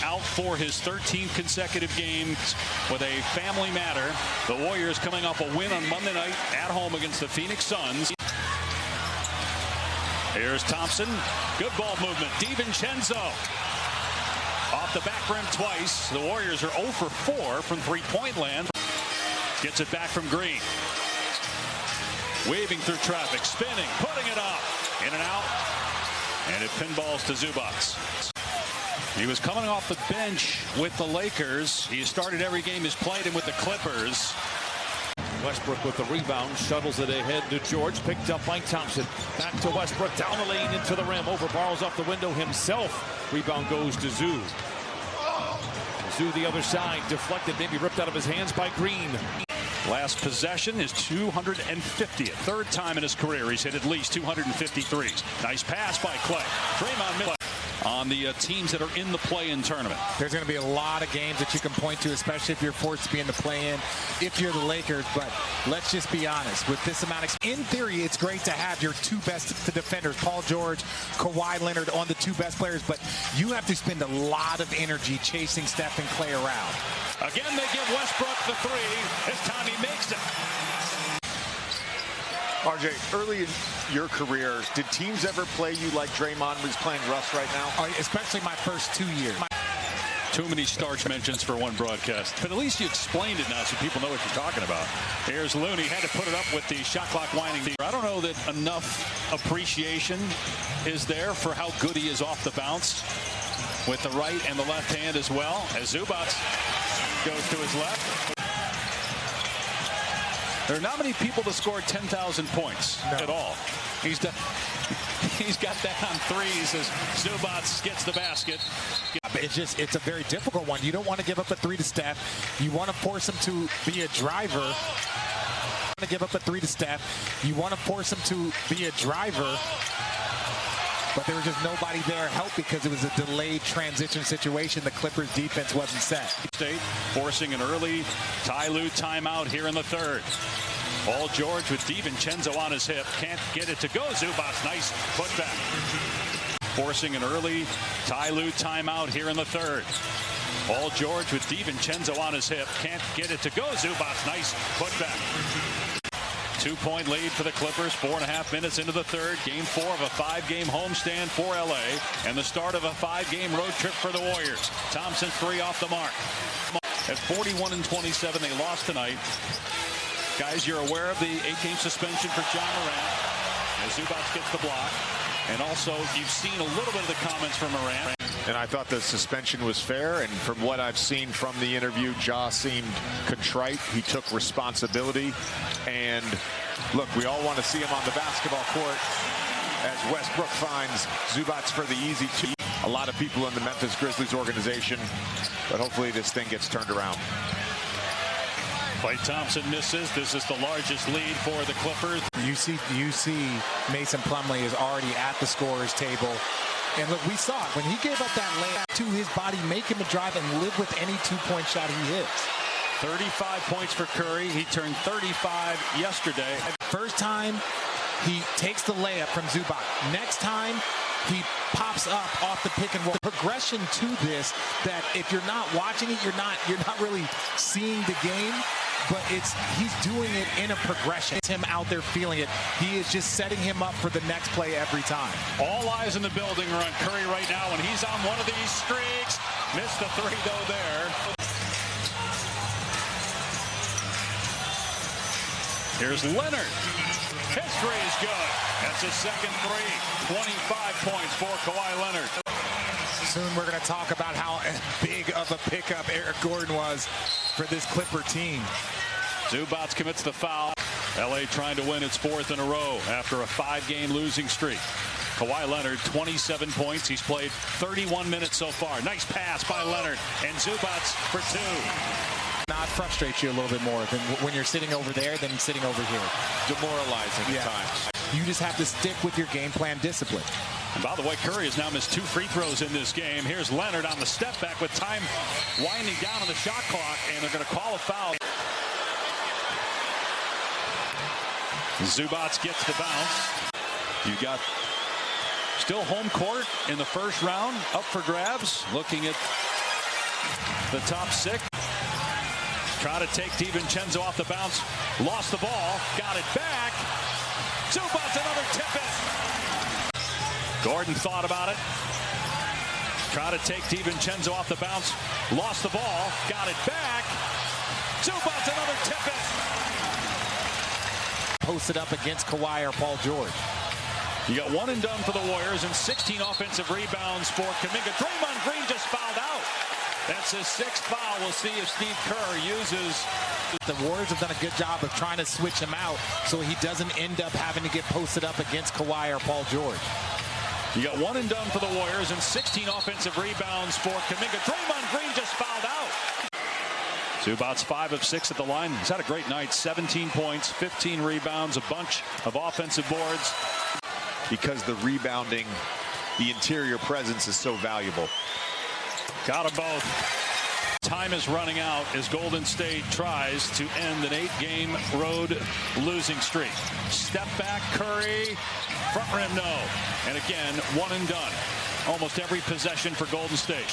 out for his 13th consecutive games with a family matter. The Warriors coming off a win on Monday night at home against the Phoenix Suns. Here's Thompson. Good ball movement. DiVincenzo off the back rim twice. The Warriors are 0 for 4 from three-point land. Gets it back from Green. Waving through traffic, spinning, putting it up. In and out. And it pinballs to Zubac. He was coming off the bench with the Lakers. He started every game he's played in with the Clippers. Westbrook with the rebound, shuttles it ahead to George, picked up by Thompson. Back to Westbrook, down the lane into the rim, over borrows off the window himself. Rebound goes to Zoo. Zoo the other side, deflected, maybe ripped out of his hands by Green. Last possession is 250th. Third time in his career he's hit at least 253s. Nice pass by Clay. Draymond Miller on the teams that are in the play-in tournament. There's going to be a lot of games that you can point to, especially if you're forced to be in the play-in, if you're the Lakers. But let's just be honest, with this amount of... In theory, it's great to have your two best defenders, Paul George, Kawhi Leonard, on the two best players, but you have to spend a lot of energy chasing Steph and Clay around. Again, they give Westbrook the three. This time he makes it. RJ, early in your career, did teams ever play you like Draymond was playing Russ right now? Especially my first 2 years. Too many starch mentions for one broadcast. But at least you explained it now so people know what you're talking about. Here's Looney. Had to put it up with the shot clock winding. I don't know that enough appreciation is there for how good he is off the bounce with the right and the left hand as well. As Zubac goes to his left. There are not many people that scored 10,000 points at all. He's got that on threes as Zubac gets the basket. It's a very difficult one. You don't want to give up a three to Steph. You want to force him to be a driver. You want to give up a three to Steph. You want to force him to be a driver. But there was just nobody there to help because it was a delayed transition situation. The Clippers defense wasn't set. State forcing an early Ty Lue timeout here in the third. Paul George with DiVincenzo on his hip. Can't get it to go. Zubac, nice putback. Forcing an early Ty Lue timeout here in the third. Paul George with DiVincenzo on his hip. Can't get it to go. Zubac, nice putback. 2-point lead for the Clippers, 4.5 minutes into the third. Game 4 of a 5-game homestand for LA and the start of a 5-game road trip for the Warriors. Thompson 3 off the mark. At 41-27, they lost tonight. Guys, you're aware of the 8-game suspension for John Morant as Zubac gets the block. And also, you've seen a little bit of the comments from Morant. And I thought the suspension was fair, and from what I've seen from the interview, Ja seemed contrite. He took responsibility. And look, we all want to see him on the basketball court as Westbrook finds Zubac for the easy two. A lot of people in the Memphis Grizzlies organization, but hopefully this thing gets turned around. Klay Thompson misses. This is the largest lead for the Clippers. You see Mason Plumlee is already at the scorer's table. And look, we saw it. When he gave up that layup to his body, make him a drive and live with any two-point shot he hits. 35 points for Curry. He turned 35 yesterday. First time, he takes the layup from Zubac. Next time, he pops up off the pick and roll. Progression to this that if you're not watching it, you're not really seeing the game. But he's doing it in a progression. It's him out there feeling it. He is just setting him up for the next play every time. All eyes in the building are on Curry right now, and he's on one of these streaks. Missed the three, though, there. Here's Leonard. His three is good. That's his second three. 25 points for Kawhi Leonard. Soon we're going to talk about how big of a pickup Eric Gordon was for this Clipper team. Zubac commits the foul. LA trying to win its 4th in a row after a 5-game losing streak. Kawhi Leonard, 27 points. He's played 31 minutes so far. Nice pass by Leonard, and Zubac for 2. Not frustrates you a little bit more than when you're sitting over there than sitting over here. Demoralizing at times. You just have to stick with your game plan discipline. And by the way, Curry has now missed 2 free throws in this game. Here's Leonard on the step back with time winding down on the shot clock, and they're going to call a foul. Zubac gets the bounce. You got still home court in the first round up for grabs. Looking at The top six. Try to take DiVincenzo off the bounce. Lost the ball. Got it back. Zubac, another tip-in. Gordon thought about it. Try to take DiVincenzo off the bounce. Lost the ball. Got it back. Zubac, another tip-in. Posted up against Kawhi or Paul George. You got one and done for the Warriors and 16 offensive rebounds for Kuminga. Draymond Green just fouled out. That's his sixth foul. We'll see if Steve Kerr uses. The Warriors have done a good job of trying to switch him out so he doesn't end up having to get posted up against Kawhi or Paul George. You got one and done for the Warriors and 16 offensive rebounds for Kuminga. Draymond Green just fouled out. Zubac's 5 of 6 at the line. He's had a great night. 17 points, 15 rebounds, a bunch of offensive boards. Because the rebounding, the interior presence is so valuable. Got them both. Time is running out as Golden State tries to end an 8-game road losing streak. Step back, Curry, front rim, no. And again, one and done. Almost every possession for Golden State.